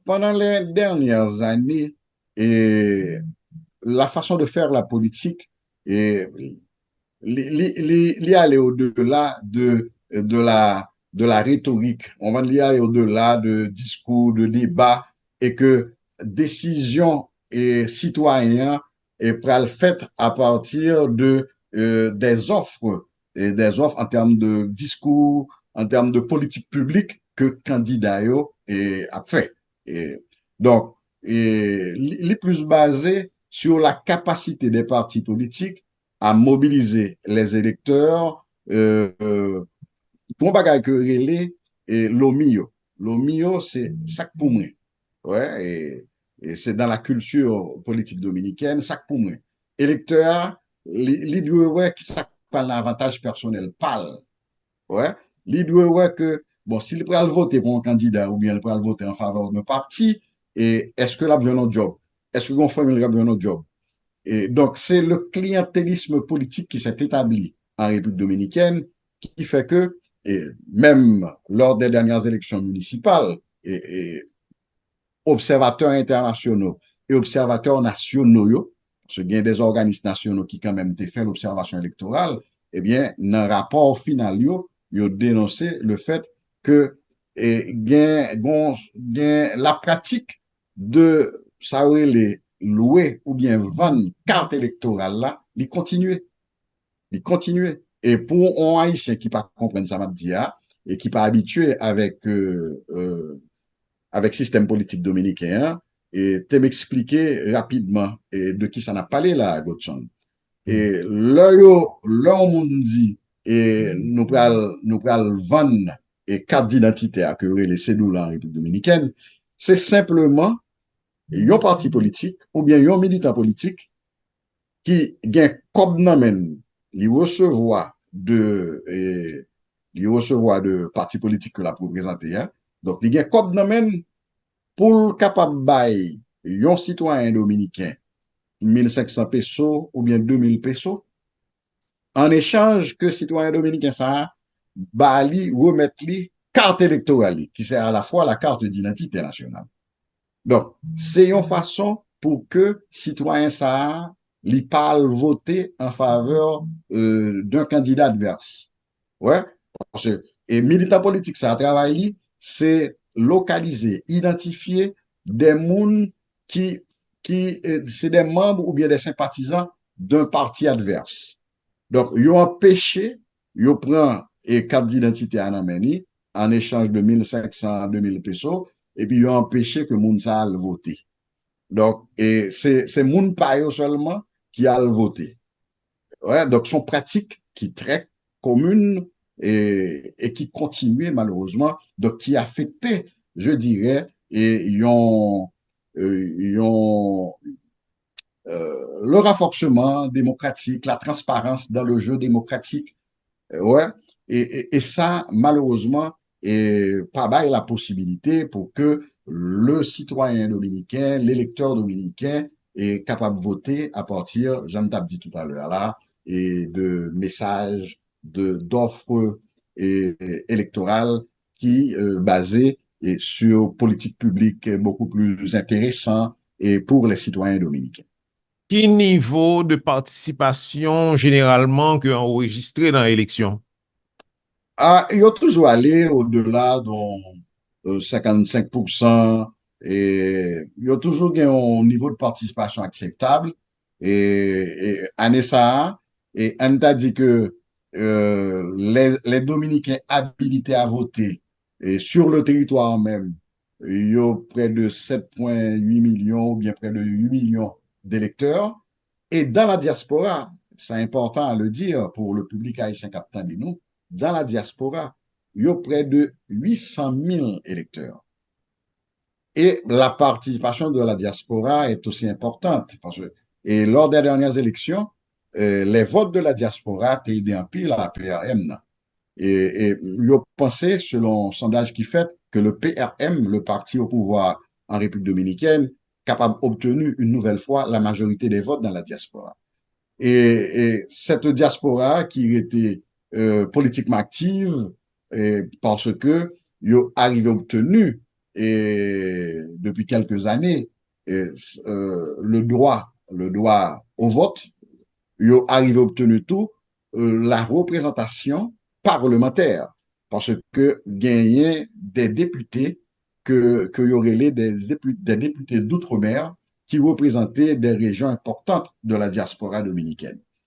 pendant les dernières années, et la façon de faire la politique et l'y aller au-delà de la rhétorique. On va y aller au-delà de discours, de débats et que décision et citoyens est faites à partir des offres en termes de discours, en termes de politique publique que candidat a fait. Et donc, les plus basé sur la capacité des partis politiques à mobiliser les électeurs pour bagay que relé et l'omio. L'omio, c'est sac pour moi. Ouais, et c'est dans la culture politique dominicaine, sac pour moi. Électeur, l'idée ouais qui ça parle l'avantage personnel, parle. Ouais, l'idée ouais que bon, s'il peut voter pour un candidat ou bien il peut voter en faveur d'un parti, et est-ce que là besoin de job? Est-ce que mon famille a besoin de job? Et donc, c'est le clientélisme politique qui s'est établi en République dominicaine qui fait que, et même lors des dernières élections municipales, et observateurs internationaux et observateurs nationaux, parce qu'il y a des organismes nationaux qui quand même ont fait l'observation électorale, eh bien, dans le rapport final, ils ont dénoncé le fait que la pratique de ça les louer ou bien vendre carte électorale là, il continuait. Il continuait. Et pour un Haïtien qui ne comprenne ça, m'a dit, et qui n'est pas habitué avec le système politique dominicain, et tu m'expliquer rapidement de qui ça n'a parlé là, Godson. Et là, on dit, et nous pral vendre et carte d'identité à que les cédules en République dominicaine, c'est simplement un parti politique ou bien un militant politique qui gagne comme nomen li recevoir de parti politique que la pour présenter. Hein. Donc, il gagne comme nomen pour capable bail un citoyen dominicain 1500 pesos ou bien 2000 pesos en échange que citoyen dominicain ça bali remettre li carte électorale qui c'est à la fois la carte d'identité nationale. Donc, c'est une façon pour que citoyen ça li parle voter en faveur d'un candidat adverse. Ouais, parce que, et militant politique ça travail c'est localiser, identifier des gens qui c'est des membres ou bien des sympathisants d'un parti adverse. Donc, ils ont empêché, ils prennent une carte d'identité à Nameni en échange de 1500, 2000 pesos, et puis ils ont empêché que Mounsa le vote. Donc, et c'est Moun Payo seulement qui a le voté. Ouais, donc, son pratique qui est très commune et qui continue malheureusement, donc qui affectait, je dirais, et ils ont le renforcement démocratique, la transparence dans le jeu démocratique. Ouais. Et ça, malheureusement, est pas mal la possibilité pour que le citoyen dominicain, l'électeur dominicain, est capable de voter à partir, j'en ai dit tout à l'heure là, et de messages, d'offres électorales qui basées sur politique publique beaucoup plus intéressant et pour les citoyens dominicains. Qui niveau de participation généralement que enregistré dans l'élection? Ah, il y a toujours allé au-delà de 55% et il y a toujours un niveau de participation acceptable. Et année ça, et on t'a dit que les Dominicains habilités à voter et sur le territoire même, il y a près de 7,8 millions ou bien près de 8 millions d'électeurs. Et dans la diaspora, c'est important à le dire pour le public haïtien captant de nous, dans la diaspora, il y a près de 800 000 électeurs. Et la participation de la diaspora est aussi importante. Et lors des dernières élections, les votes de la diaspora étaient aidés en pile à la PRM. Et je pensais, selon un sondage qui fait, que le PRM, le parti au pouvoir en République dominicaine, capable d'obtenir une nouvelle fois la majorité des votes dans la diaspora. Et cette diaspora qui était politiquement active parce que ils ont arrivé obtenu et depuis quelques années, et, le droit au vote, ils ont arrivé à obtenir tout la représentation parlementaire. Parce que gagner des députés que y aurait des députés d'outre-mer qui représentaient des régions importantes de la diaspora dominicaine.